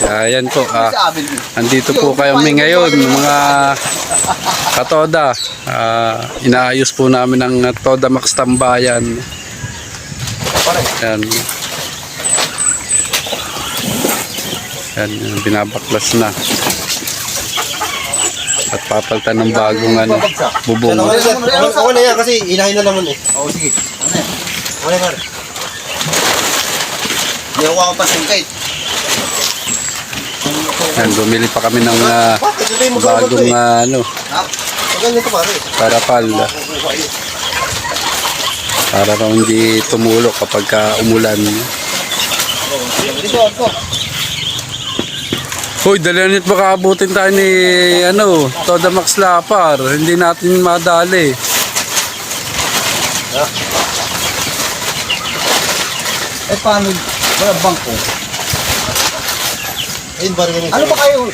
Ayan po. Andito po kami ngayon, mga katoda. Inaayos po namin ang Toda Max Tambayan. Ayan. Ayan, binabaklas na. At papalitan ng bagong bubong. Ako na yan kasi inahin na naman eh. Oo, sige. Ano yan? Hindi ako pa singkait. Yan, bumili pa kami ng bagong parapal. Para raw hindi tumulo kapag umulan. Hoy, dalanit baka abutin tayo ni Toda Max Lapar. Hindi natin madali. Paano? Wala bangko. Ayun ba rin? Ano ba kayo?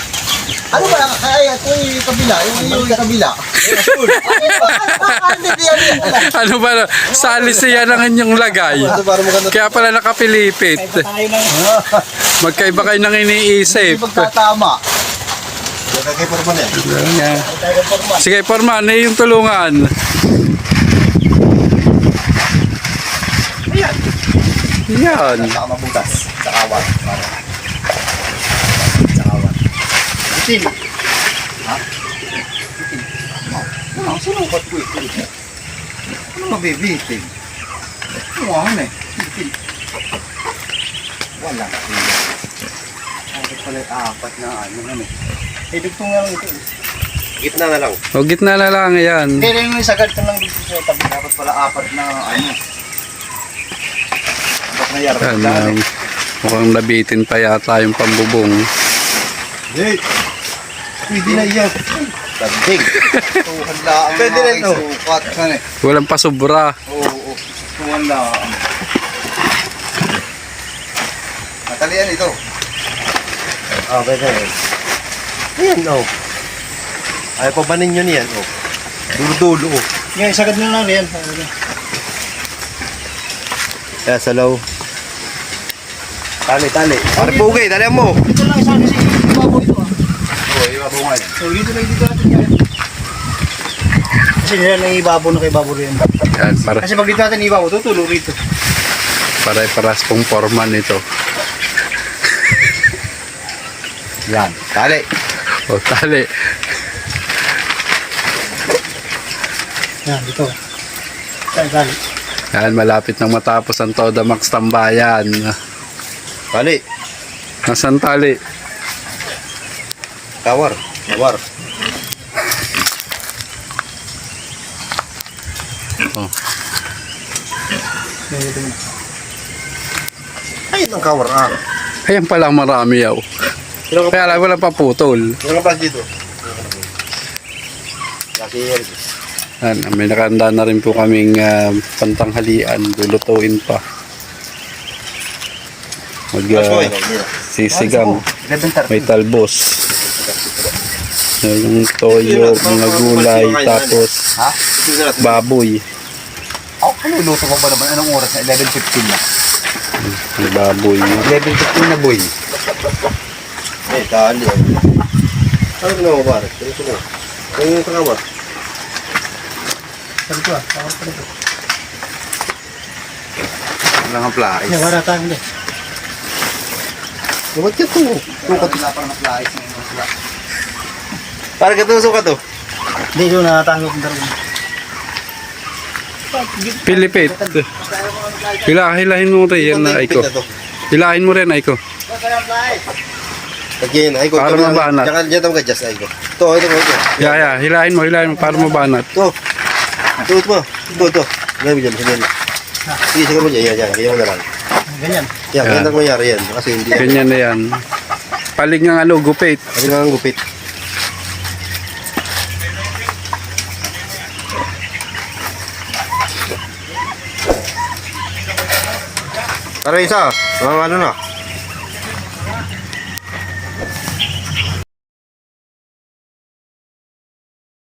Ano ba kaya ito yung kabila? Yung kabila? Ano ba? Sali siya ng inyong lagay. Kaya pala nakapilipit. Magkaiba kayo nang iniisip. Hindi pagtatama. Kaya Forman yan. Sige, Forman, yung tulungan. Yan. Sama butas. Sa awan. Sa awan. Itim. Ha? Itim. Ano? Sinukat ko itim. Ano mabibitin? Ano eh? Itim. Wala. Bakit pala apat na dugtong nga lang ito. Gitna na lang. O, gitna na lang, yan. Hindi rin yung sagad ka lang dito sa tabi. Dapat pala apat na Yan, mukhang nabitin pa yata yung pambubong. Hey! Pwede na yan. Tagdig. Pwede na ito. Walang pasubra. Oo. Tumanlaan. Matalian ito. Pwede na. Ayan, Ay, pabanin nyo niyan, Dulo-dulo, Yan, sagad na lang yan. Kaya salaw. Tali. Pare-pugay, talihan mo. Dito lang isa kasi ibabaw ito, Oo, ibabaw nga yan. So, dito natin yan. Kasi nila nang ibabaw na kay ibabaw rin. Yan, Kasi pag dito natin ibabaw, tutulo rito. Pare-paras pong Forman ito. Yan, tali. O, tali. Yan, dito. Tali. Yan, malapit nang matapos ang Toda Max Tambayan. Tali. Nasaan tali? Kawar. Oh. Ayun ang kawar, Ayan pala marami yaw. Kaya alam, wala pa putol. Ano ka dito? Yan, may nakahanda na rin po kaming pantanghalian. Lulutuin pa. Sisigang. May talbos. Yung toyo, mga gulay, tapos baboy. Ano luto ko ba naman? Anong oras na? 11:15 na. May baboy. 11:15 na, boy. Tali. Ano na mo, pare? Ano yung kakawar? Sabi ko, kakawar pa rin. Wala nga plais. Wala tayong din. Ba't ka ito? Wala pa ng plais na yung masla. Parang katusok ka to? Hindi, doon nakatangok na rin. Pilipit. Hilahin mo rin yan na Aiko. Hilahin mo rin Aiko. Again, Aiko. Para mabanat. Diyan ka just Aiko. Ito. Ya, hilahin mo para mabanat. Ito. Ito. Ngayon dyan, ganyan. Sige, siguro mo dyan. Yan, ganyan mo na lang. Ganyan? Yan, ganyan ang mayari yan. Kasi hindi. Ganyan na yan. Palig ng gupit. Palig ng gupit. Para isa, mga ano na.